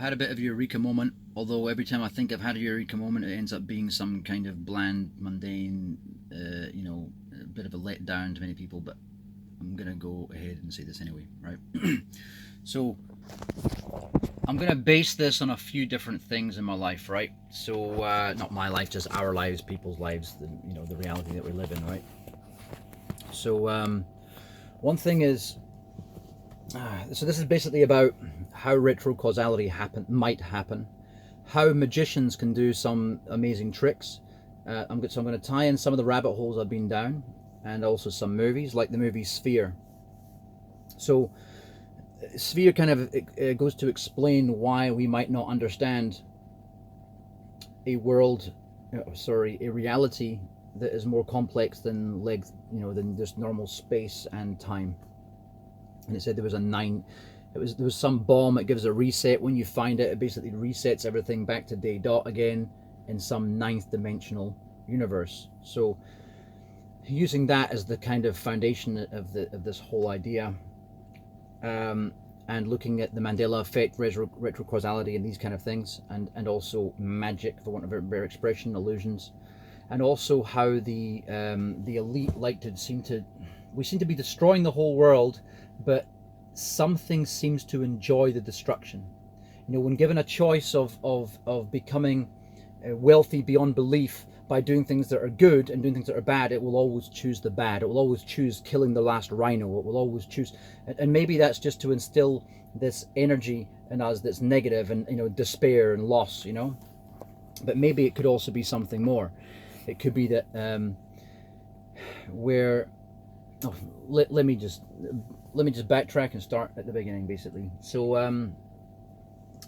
had a bit of a eureka moment, although every time I think I've had a eureka moment, it ends up being some kind of bland, mundane, a bit of a letdown to many people, but I'm going to go ahead and say this anyway, right? So, I'm going to base this on a few different things in my life, right? So, not my life, just our lives, people's lives, the reality that we live in, right? So, one thing is, so this is basically about how retro-causality might happen, how magicians can do some amazing tricks. I'm going to tie in some of the rabbit holes I've been down, and also some movies, like the movie Sphere. So, Sphere kind of goes to explain why we might not understand a reality that is more complex than than just normal space and time. And it said there was there was some bomb. It gives a reset when you find it. It basically resets everything back to day dot again in some ninth dimensional universe. So using that as the kind of foundation of this whole idea, and looking at the Mandela effect, retro-causality, and these kind of things, and also magic, for want of a better expression, illusions, and also how the elite we seem to be destroying the whole world, but something seems to enjoy the destruction. When given a choice of becoming wealthy beyond belief by doing things that are good and doing things that are bad, it will always choose the bad. It will always choose killing the last rhino. It will always choose, and maybe that's just to instill this energy in us that's negative and despair and loss. But maybe it could also be something more. It could be that let me just backtrack and start at the beginning, basically. So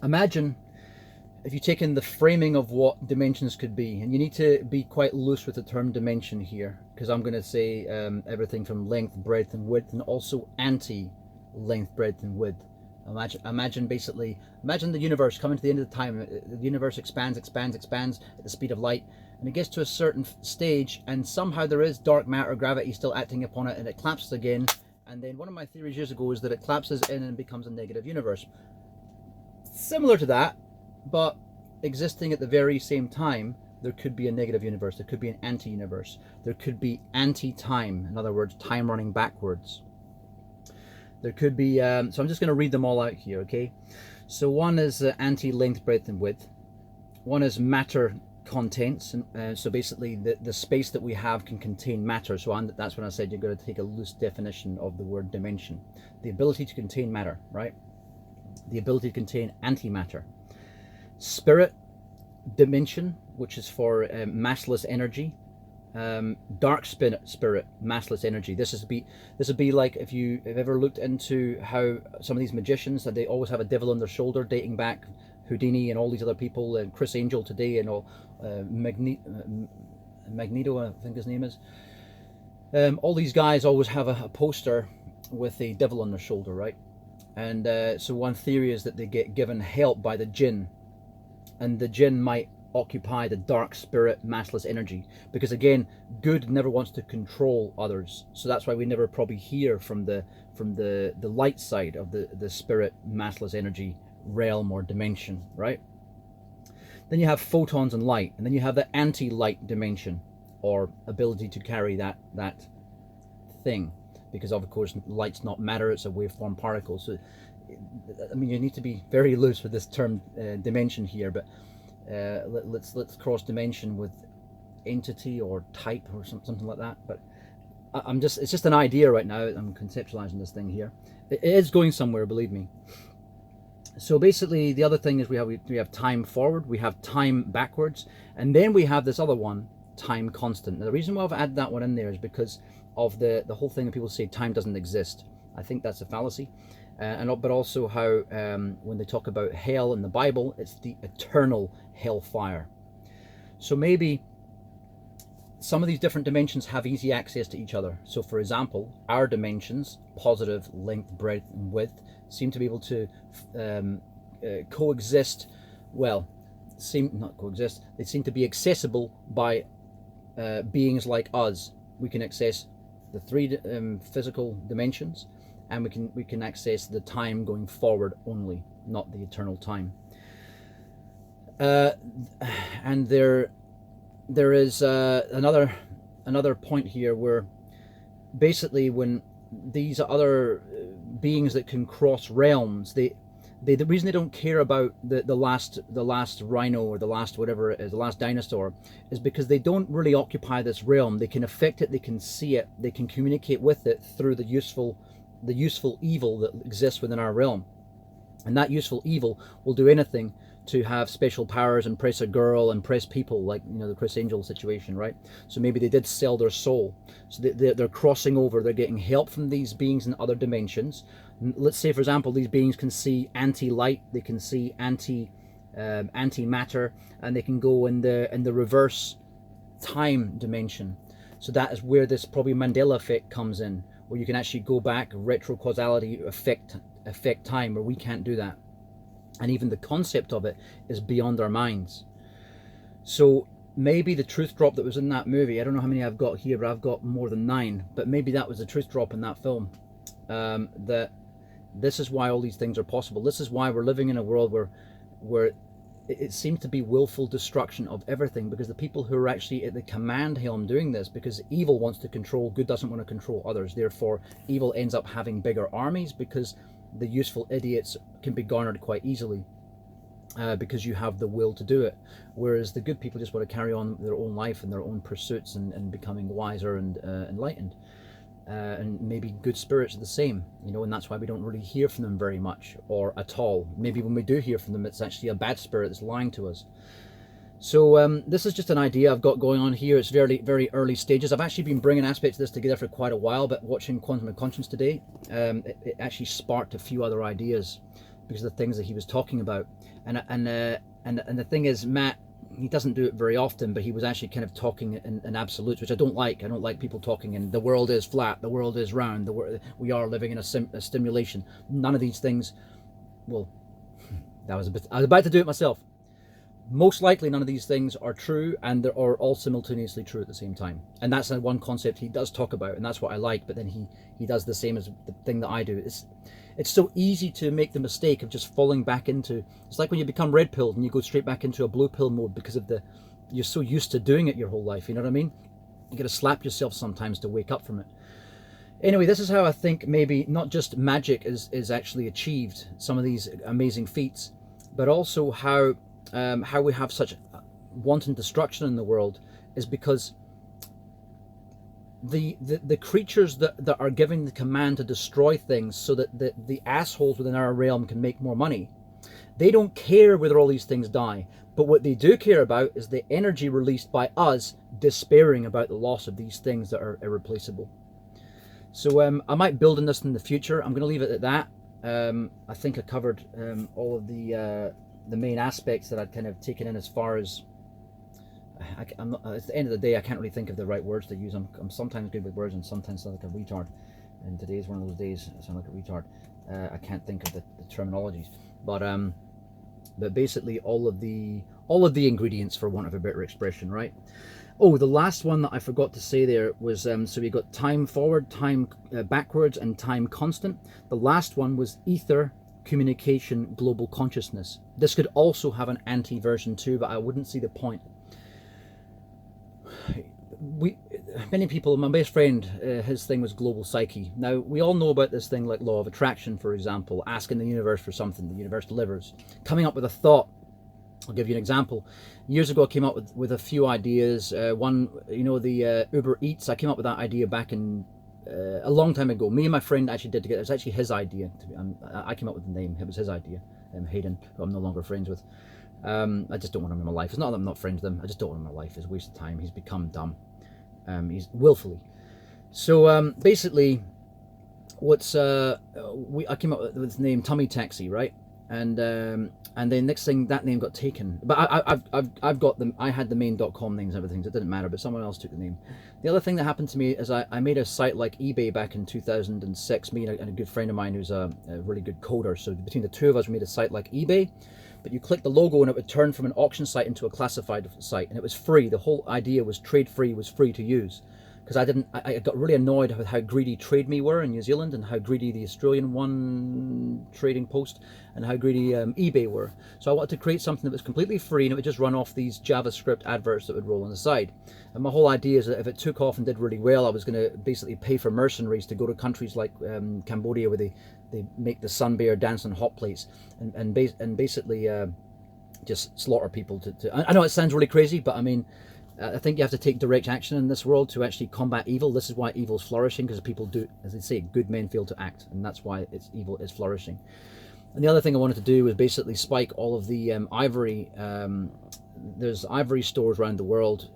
imagine if you've taken the framing of what dimensions could be, and you need to be quite loose with the term dimension here, because I'm going to say everything from length, breadth, and width, and also anti-length, breadth, and width. Imagine the universe coming to the end of the time. The universe expands at the speed of light, and it gets to a certain stage, and somehow there is dark matter, gravity still acting upon it, and it collapses again. And then one of my theories years ago is that it collapses in and becomes a negative universe. Similar to that, but existing at the very same time, there could be a negative universe. There could be an anti-universe. There could be anti-time. In other words, time running backwards. There could be, so I'm just going to read them all out here, okay? So one is anti-length, breadth, and width. One is matter contents, and so basically the space that we have can contain matter. So that's when I said you're going to take a loose definition of the word dimension. The ability to contain matter, right? The ability to contain antimatter. Spirit dimension, which is for massless energy. Dark spirit, massless energy. This would be like if you've ever looked into how some of these magicians, that they always have a devil on their shoulder, dating back Houdini and all these other people, and Chris Angel today, and all Magneto, I think his name is. All these guys always have a poster with a devil on their shoulder, right? And so one theory is that they get given help by the jinn, and the jinn might occupy the dark spirit, massless energy, because again, good never wants to control others. So that's why we never probably hear from the light side of the spirit, massless energy realm or dimension, right? Then you have photons and light, and then you have the anti-light dimension, or ability to carry that thing, because of course light's not matter, it's a waveform particle. So I mean, you need to be very loose with this term dimension here, but let's cross dimension with entity or type or something like that. But it's just an idea right now. I'm conceptualizing this thing here. It is going somewhere, believe me. So basically, the other thing is we have time forward, we have time backwards, and then we have this other one, time constant. Now, the reason why I've added that one in there is because of the whole thing that people say time doesn't exist. I think that's a fallacy. But also how when they talk about hell in the Bible, it's the eternal hellfire. So maybe some of these different dimensions have easy access to each other. So for example, our dimensions, positive, length, breadth, and width, seem to be able to coexist. Well, not coexist. They seem to be accessible by beings like us. We can access the three physical dimensions, and we can access the time going forward only, not the eternal time. uh, and there is another point here where basically when these other beings that can cross realms, the reason they don't care about the last rhino or the last whatever it is, the last dinosaur, is because they don't really occupy this realm. They can affect it, they can see it, they can communicate with it through the useful evil that exists within our realm. And that useful evil will do anything to have special powers, impress a girl, impress people, like, you know, the Chris Angel situation, right? So maybe they did sell their soul. So they're crossing over, they're getting help from these beings in other dimensions. Let's say, for example, these beings can see anti-light, they can see anti-matter, and they can go in the reverse time dimension. So that is where this probably Mandela effect comes in, where you can actually go back, retro-causality affect time, where we can't do that. And even the concept of it is beyond our minds. So maybe the truth drop that was in that movie, I don't know how many I've got here, but I've got more than 9, but maybe that was the truth drop in that film. That this is why all these things are possible. This is why we're living in a world where it seems to be willful destruction of everything, because the people who are actually at the command helm doing this, because evil wants to control, good doesn't want to control others. Therefore, evil ends up having bigger armies, because the useful idiots can be garnered quite easily, because you have the will to do it. Whereas the good people just want to carry on their own life and their own pursuits and becoming wiser and enlightened. And maybe good spirits are the same, you know, and that's why we don't really hear from them very much or at all. Maybe when we do hear from them, it's actually a bad spirit that's lying to us. So this is just an idea I've got going on here. It's very, very early stages. I've actually been bringing aspects of this together for quite a while, but watching Quantum of Conscience today, it actually sparked a few other ideas because of the things that he was talking about. And the thing is, Matt, he doesn't do it very often, but he was actually kind of talking in absolutes, which I don't like. I don't like people talking in the world is flat, the world is round, we are living in a stimulation. None of these things, well, I was about to do it myself. Most likely none of these things are true, and they are all simultaneously true at the same time. And that's the one concept he does talk about, and that's what I like. But then he does the same as the thing that I do. It's so easy to make the mistake of just falling back into, it's like when you become red pilled and you go straight back into a blue pill mode because of you're so used to doing it your whole life, you know what I mean? You gotta slap yourself sometimes to wake up from it. Anyway, this is how I think maybe not just magic is actually achieved, some of these amazing feats, but also how we have such wanton destruction in the world is because the creatures that are giving the command to destroy things so that the assholes within our realm can make more money, they don't care whether all these things die. But what they do care about is the energy released by us despairing about the loss of these things that are irreplaceable. So I might build on this in the future. I'm going to leave it at that. I think I covered all of the main aspects that I'd kind of taken in as far as I'm not, at the end of the day, I can't really think of the right words to use. I'm sometimes good with words and sometimes sound like a retard. And today's one of those days I sound like a retard. I can't think of the terminologies, but basically all of the ingredients, for want of a better expression, right? Oh, the last one that I forgot to say there was so we got time forward, time backwards, and time constant. The last one was ether, communication, global consciousness. This could also have an anti-version too, but I wouldn't see the point. Many people, my best friend, his thing was global psyche. Now, we all know about this thing like law of attraction, for example, asking the universe for something, the universe delivers. Coming up with a thought. I'll give you an example. Years ago, I came up with a few ideas. One, you know, the Uber Eats, I came up with that idea back in a long time ago. Me and my friend actually did together. It was actually his idea. I came up with the name. It was his idea. Hayden, who I'm no longer friends with. I just don't want him in my life. It's not that I'm not friends with him. I just don't want him in my life. It's a waste of time. He's become dumb. He's willfully. So basically, I came up with this name, Tummy Taxi, right? And then next thing, that name got taken. But I've got them. I had the main.com names and everything, so it didn't matter. But someone else took the name. The other thing that happened to me is I made a site like eBay back in 2006. Me and a good friend of mine who's a really good coder. So between the two of us, we made a site like eBay. But you click the logo and it would turn from an auction site into a classified site, and it was free. The whole idea was trade free, was free to use. because I got really annoyed with how greedy Trade Me were in New Zealand, and how greedy the Australian one, Trading Post, and how greedy eBay were. So I wanted to create something that was completely free, and it would just run off these JavaScript adverts that would roll on the side. And my whole idea is that if it took off and did really well, I was going to basically pay for mercenaries to go to countries like Cambodia, where they make the sun bear dance on hot plates, and basically just slaughter people. I know it sounds really crazy, but I mean, I think you have to take direct action in this world to actually combat evil. This is why evil's flourishing, because people do, as they say, good men fail to act, and that's why evil is flourishing. And the other thing I wanted to do was basically spike all of the ivory. There's ivory stores around the world,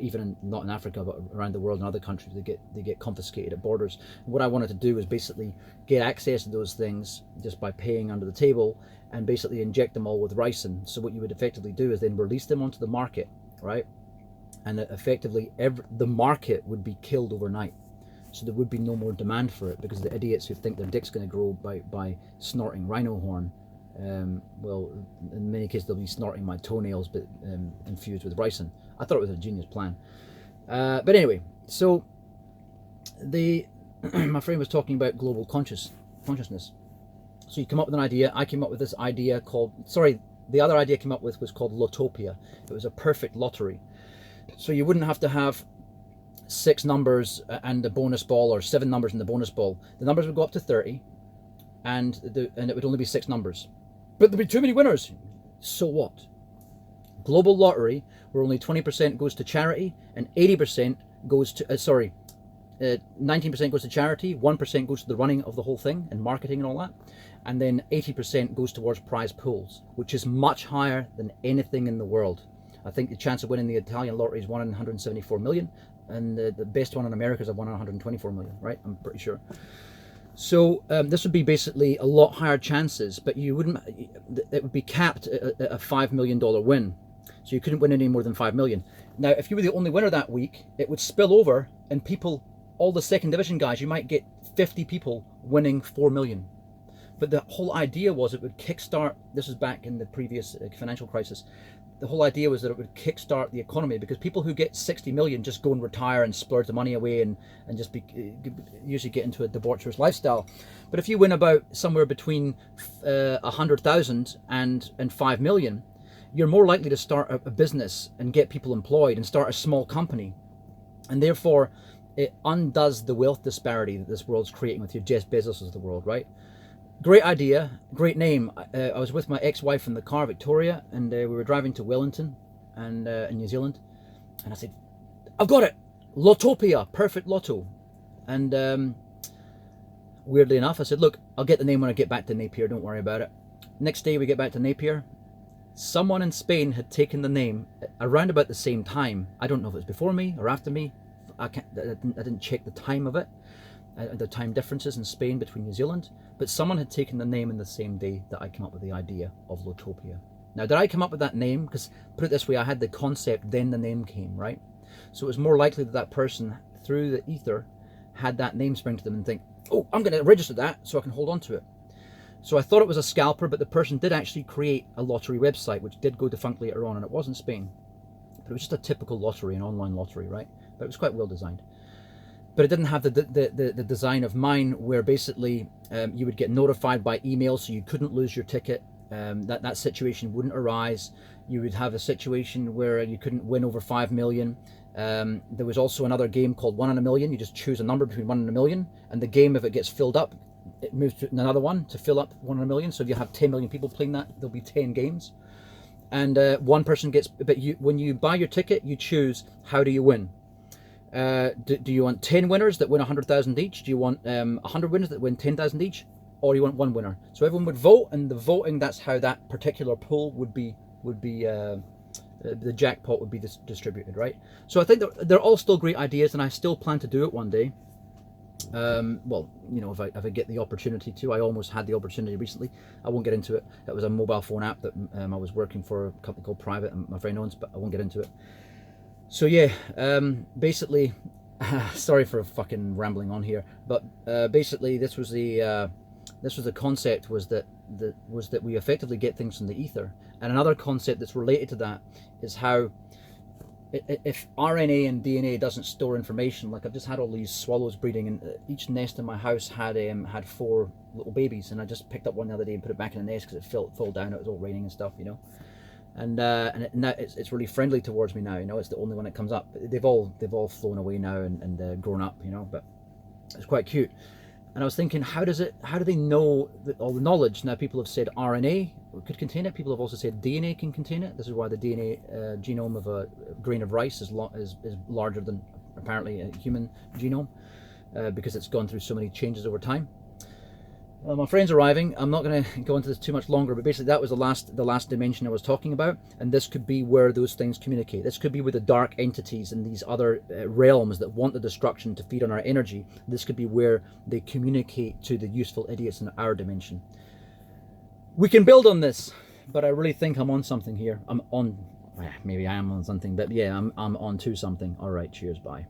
even not in Africa, but around the world in other countries. They get confiscated at borders. And what I wanted to do was basically get access to those things just by paying under the table, and basically inject them all with ricin. So what you would effectively do is then release them onto the market, right? And effectively the market would be killed overnight. So there would be no more demand for it, because the idiots who think their dick's going to grow by snorting rhino horn, well, in many cases they'll be snorting my toenails, but infused with ricin. I thought it was a genius plan. But anyway, so my friend was talking about global consciousness. So you come up with an idea. I came up with this idea called, the other idea I came up with was called Lotopia. It was a perfect lottery. So you wouldn't have to have 6 numbers and the bonus ball, or 7 numbers and the bonus ball. The numbers would go up to 30, and it would only be 6 numbers. But there'd be too many winners. So what? Global lottery, where only 20% goes to charity and 80% goes to 19% goes to charity, 1% goes to the running of the whole thing and marketing and all that, and then 80% goes towards prize pools, which is much higher than anything in the world. I think the chance of winning the Italian lottery is 1 in 174 million, and the best one in America is 1 in 124 million, right? I'm pretty sure. So this would be basically a lot higher chances, but it would be capped at a $5 million win. So you couldn't win any more than 5 million. Now, if you were the only winner that week, it would spill over, and all the second division guys, you might get 50 people winning 4 million. But the whole idea was it would kickstart, this is back in the previous financial crisis, the whole idea was that it would kickstart the economy, because people who get 60 million just go and retire and splurge the money away and just usually get into a debaucherous lifestyle. But if you win about somewhere between 100,000 and 5 million, you're more likely to start a business and get people employed and start a small company. And therefore, it undoes the wealth disparity that this world's creating with your Jeff Bezos of the world, right? Great idea, great name. I was with my ex-wife in the car, Victoria, and we were driving to Wellington and in New Zealand, and I said, I've got it, Lotopia, perfect lotto. And weirdly enough, I said, look, I'll get the name when I get back to Napier, don't worry about it. Next day we get back to Napier, someone in Spain had taken the name around about the same time. I don't know if it was before me or after me. I didn't check the time of it, the time differences in Spain between New Zealand, but someone had taken the name in the same day that I came up with the idea of Lotopia. Now, did I come up with that name? Because, put it this way, I had the concept, then the name came, right? So it was more likely that that person, through the ether, had that name spring to them and think, oh, I'm going to register that so I can hold on to it. So I thought it was a scalper, but the person did actually create a lottery website, which did go defunct later on, and it was in Spain. But it was just a typical lottery, an online lottery, right? But it was quite well designed. But it didn't have the design of mine, where basically you would get notified by email, so you couldn't lose your ticket. That situation wouldn't arise. You would have a situation where you couldn't win over 5 million. There was also another game called 1 in a Million. You just choose a number between 1 and a million, and the game, if it gets filled up, it moves to another one to fill up 1 in a million. So if you have 10 million people playing that, there'll be 10 games. And one person gets, but when you buy your ticket, you choose how do you win. Do you want 10 winners that win 100,000 each? Do you want 100 winners that win 10,000 each? Or do you want one winner? So everyone would vote, and the voting, that's how that particular pool would be the jackpot would be distributed, right? So I think they're all still great ideas, and I still plan to do it one day. Well, you know, if I get the opportunity to. I almost had the opportunity recently. I won't get into it. It was a mobile phone app that I was working for a company called Private, and my friend owns, but I won't get into it. So yeah, basically, sorry for fucking rambling on here, but basically this was the concept, was that we effectively get things from the ether. And another concept that's related to that is how if RNA and DNA doesn't store information, like I've just had all these swallows breeding, and each nest in my house had 4 little babies, and I just picked up one the other day and put it back in the nest because it fell down. It was all raining and stuff, you know. And now it's really friendly towards me now, you know. It's the only one that comes up. They've all flown away now and grown up, you know. But it's quite cute. And I was thinking, how do they know that all the knowledge? Now people have said RNA could contain it. People have also said DNA can contain it. This is why the DNA genome of a grain of rice is larger than apparently a human genome, because it's gone through so many changes over time. My friend's arriving. I'm not going to go into this too much longer, but basically that was the last dimension I was talking about, and this could be where those things communicate. This could be with the dark entities and these other realms that want the destruction to feed on our energy. This could be where they communicate to the useful idiots in our dimension. We can build on this, but I really think I'm on something here. Maybe I am on something, but yeah, I'm on to something. All right, cheers, bye.